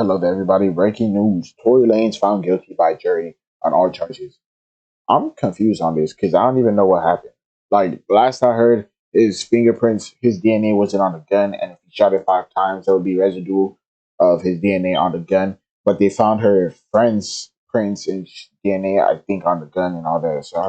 Hello there, everybody. Breaking news. Tory Lanez found guilty by jury on all charges. I'm confused on this because I don't even know what happened. Like, last I heard, his fingerprints, his DNA wasn't on the gun, and if he shot it 5 times, there would be residue of his DNA on the gun. But they found her friend's prints and DNA, I think, on the gun and all that. So I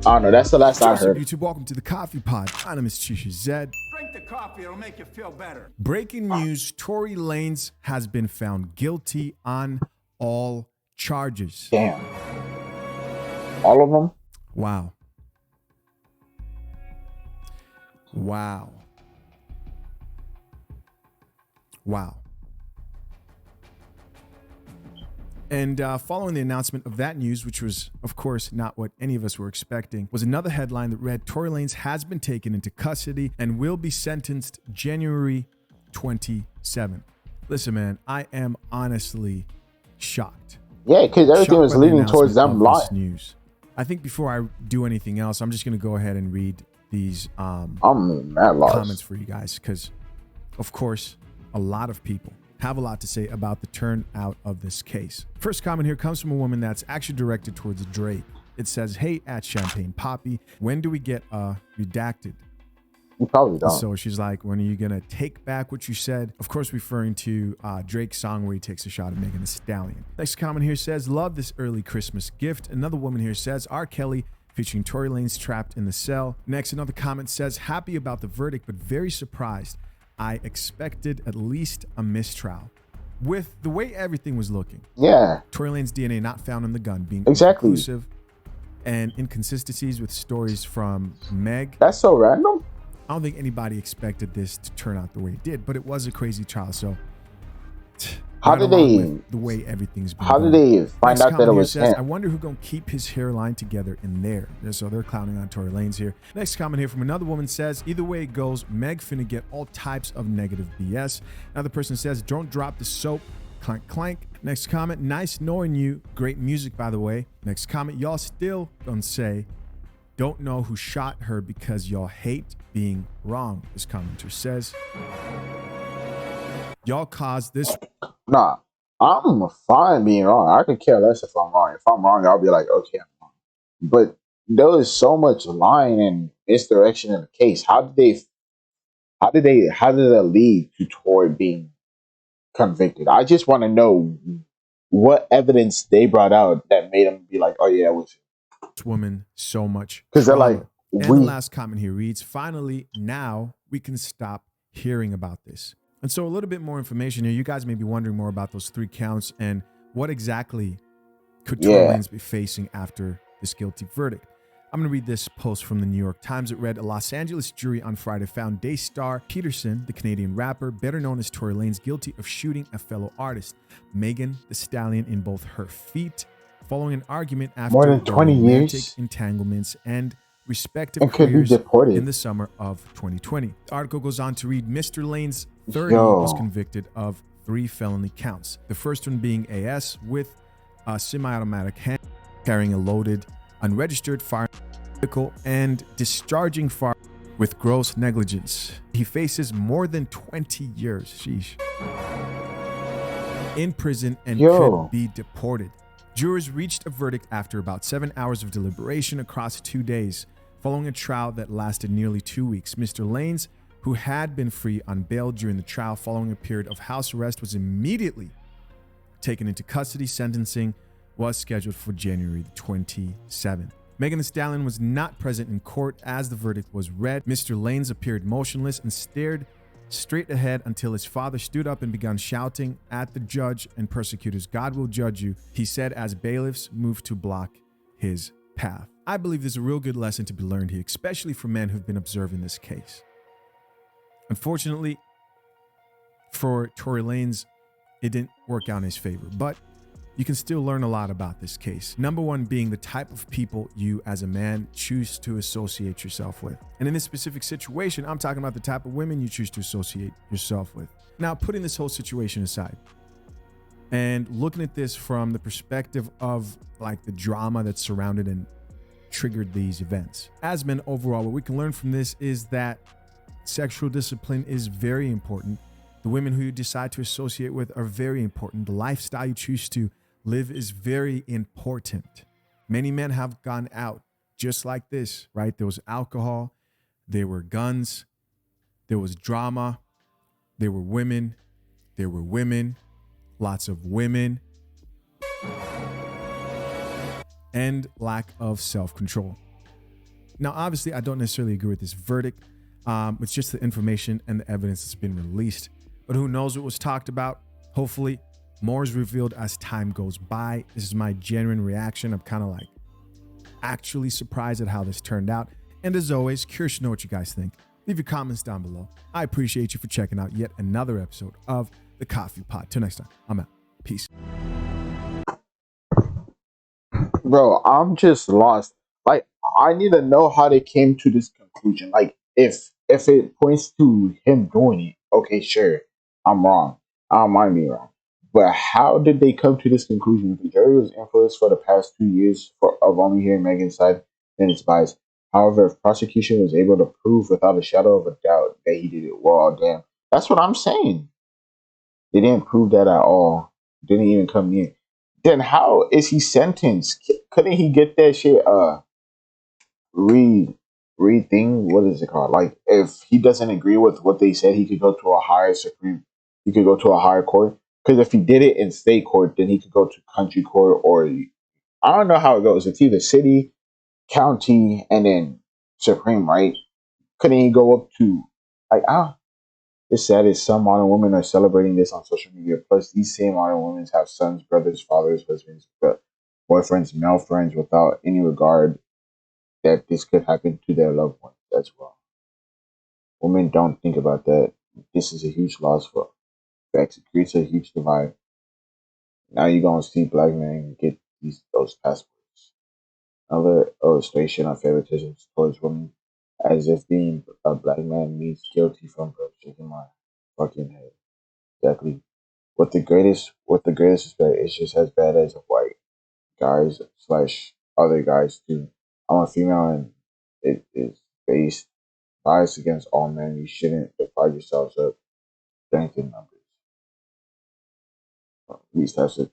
don't know. That's the last I What's up, heard. YouTube? Welcome to the Coffee Pod. My name is Chisha Zed. Drink the coffee, it'll make you feel better. Breaking news, Tory Lanez has been found guilty on all charges. Damn. All of them? Wow. Wow. Wow. And following the announcement of that news, which was, of course, not what any of us were expecting, was another headline that read, Tory Lanez has been taken into custody and will be sentenced January 27th. Listen, man, I am honestly shocked. Yeah, because everything was Shocked by the leading towards them announcement of this lying. news. I think before I do anything else, I'm just going to go ahead and read these I'm mad lost. comments for you guys because, of course, a lot of people have a lot to say about the turnout of this case. First comment here comes from a woman that's actually directed towards Drake. It says, "Hey, at Champagne Poppy, when do we get redacted?" You probably don't. So she's like, when are you gonna take back what you said? Of course, referring to Drake's song where he takes a shot at Megan Thee Stallion. Next comment here says, "Love this early Christmas gift." Another woman here says, "R. Kelly featuring Tory Lanez trapped in the cell." Next, another comment says, "Happy about the verdict, but very surprised. I expected at least a mistrial." With the way everything was looking, Yeah, Tory Lanez DNA not found on the gun being exactly. inconclusive, and inconsistencies with stories from Meg. That's so random. I don't think anybody expected this to turn out the way it did, but it was a crazy trial. So, How right did along they? with the way everything's been How did going. they find Next out that it comment here was says, him? "I wonder who gonna keep his hairline together in there." So they're clowning on Tory Lanez here. Next comment here from another woman says, "Either way it goes, Meg finna get all types of negative BS." Another person says, "Don't drop the soap." Clank, clank. Next comment, "Nice knowing you." Great music, by the way. Next comment, "Y'all still gonna say, don't know who shot her because y'all hate being wrong." This commenter says, "Y'all caused this." Nah, I'm fine being wrong. I could care less if I'm wrong. If I'm wrong, I'll be like, okay, I'm wrong. But there was so much lying and misdirection in the case. How did that lead to Tory being convicted? I just want to know what evidence they brought out that made them be like, oh yeah, it was woman so much because they're trauma. like, And the last comment here reads, "Finally, now we can stop hearing about this." And so a little bit more information here. You guys may be wondering more about those 3 counts and what exactly could Tory Yeah. Lanez be facing after this guilty verdict. I'm going to read this post from the New York Times. It read, "A Los Angeles jury on Friday found Daystar Peterson, the Canadian rapper, better known as Tory Lanez, guilty of shooting a fellow artist, Megan Thee Stallion, in both her feet, following an argument after More than their 20 romantic years? entanglements and respective And could be careers deported. in the summer of 2020. The article goes on to read, Mr. Lanez, 30, Yo. was convicted of 3 felony counts. The first one being AS with a semi-automatic hand, carrying a loaded, unregistered fire vehicle, and discharging fire with gross negligence. He faces more than 20 years, sheesh, in prison and could be deported. Jurors reached a verdict after about 7 hours of deliberation across 2 days, following a trial that lasted nearly 2 weeks. Mr. Lanez, who had been free on bail during the trial following a period of house arrest, was immediately taken into custody. Sentencing was scheduled for January 27th. Megan Thee Stallion was not present in court as the verdict was read. Mr. Lanez appeared motionless and stared straight ahead until his father stood up and began shouting at the judge and persecutors, "God will judge you," he said as bailiffs moved to block his path. I believe there's a real good lesson to be learned here, especially for men who've been observing this case. Unfortunately, for Tory Lanez, it didn't work out in his favor, but you can still learn a lot about this case. Number one being the type of people you as a man choose to associate yourself with. And in this specific situation, I'm talking about the type of women you choose to associate yourself with. Now, putting this whole situation aside and looking at this from the perspective of like the drama that surrounded and triggered these events. As men overall, what we can learn from this is that sexual discipline is very important. The women who you decide to associate with are very important. The lifestyle you choose to live is very important. Many men have gone out just like this, right? There was alcohol, there were guns, there was drama, there were women, lots of women, and lack of self-control. Now, obviously, I don't necessarily agree with this verdict. It's just the information and the evidence that's been released. But who knows what was talked about? Hopefully, more is revealed as time goes by. This is my genuine reaction. I'm kind of like actually surprised at how this turned out. And as always, curious to know what you guys think. Leave your comments down below. I appreciate you for checking out yet another episode of The Coffee Pot. Till next time, I'm out. Peace. Bro, I'm just lost. Like, I need to know how they came to this conclusion. Like, if it points to him doing it, okay, sure, I'm wrong. I don't mind being wrong. But how did they come to this conclusion? The jury was influenced for the past 2 years of only hearing Megan's side and its bias. However, if prosecution was able to prove without a shadow of a doubt that he did it, well, damn. That's what I'm saying. They didn't prove that at all. Didn't even come near. Then how is he sentenced? Couldn't he get that shit re thing? What is it called? Like, if he doesn't agree with what they said, he could go to a higher he could go to a higher court. Because if he did it in state court, then he could go to country court, or I don't know how it goes. It's either city, county, and then supreme, right? Couldn't he go up to like it's sad is some modern women are celebrating this on social media. Plus, these same modern women have sons, brothers, fathers, husbands, boyfriends, male friends, without any regard that this could happen to their loved ones as well. Women don't think about that. This is a huge loss for facts. It creates a huge divide. Now you're gonna see black men get those passports. Another illustration of favoritism towards women, as if being a black man means guilty from birth. Shaking my fucking head. Exactly. With the greatest respect, it's just as bad as a white guys slash other guys too. I'm a female and it is based bias against all men. You shouldn't divide yourselves up strength in numbers. At least that's it.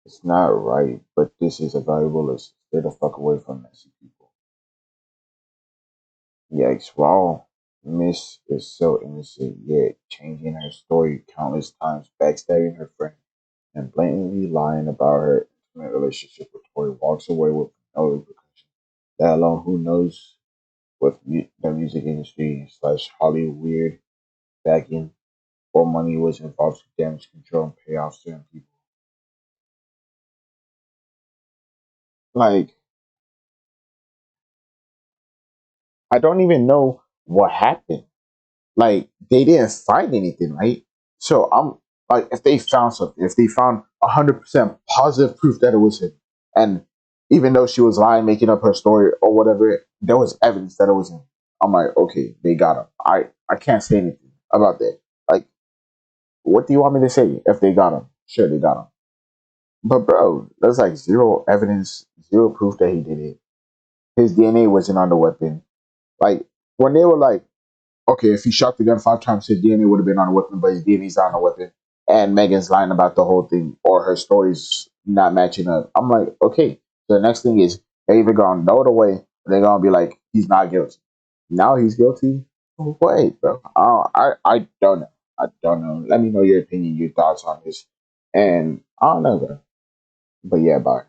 It's not right, but this is a valuable lesson. Stay the fuck away from messy people. Yikes, wow. Miss is so innocent, yet changing her story countless times, backstabbing her friend, and blatantly lying about her intimate relationship with Tory, walks away with no repercussion. That alone, who knows with the music industry slash Hollywood weird backing or money was involved to damage control and pay off certain people. Like, I don't even know what happened. Like, they didn't find anything, right? So I'm like, if they found something, if they found 100% positive proof that it was him, and even though she was lying, making up her story or whatever, there was evidence that it was him. I'm like, okay, they got him. I can't say anything about that. Like, what do you want me to say if they got him? Sure, they got him. But bro, there's like zero evidence, zero proof that he did it. His DNA wasn't on the weapon. Like, when they were like, okay, if he shot the gun 5 times, his DNA would have been on the weapon, but his DNA's not on the weapon. And Megan's lying about the whole thing, or her story's not matching up. I'm like, okay. The next thing is they either gonna know it away, or they're gonna be like, he's not guilty. Now he's guilty. Wait, bro. I don't know. I don't know. Let me know your opinion, your thoughts on this. And I don't know, bro. But yeah, bye.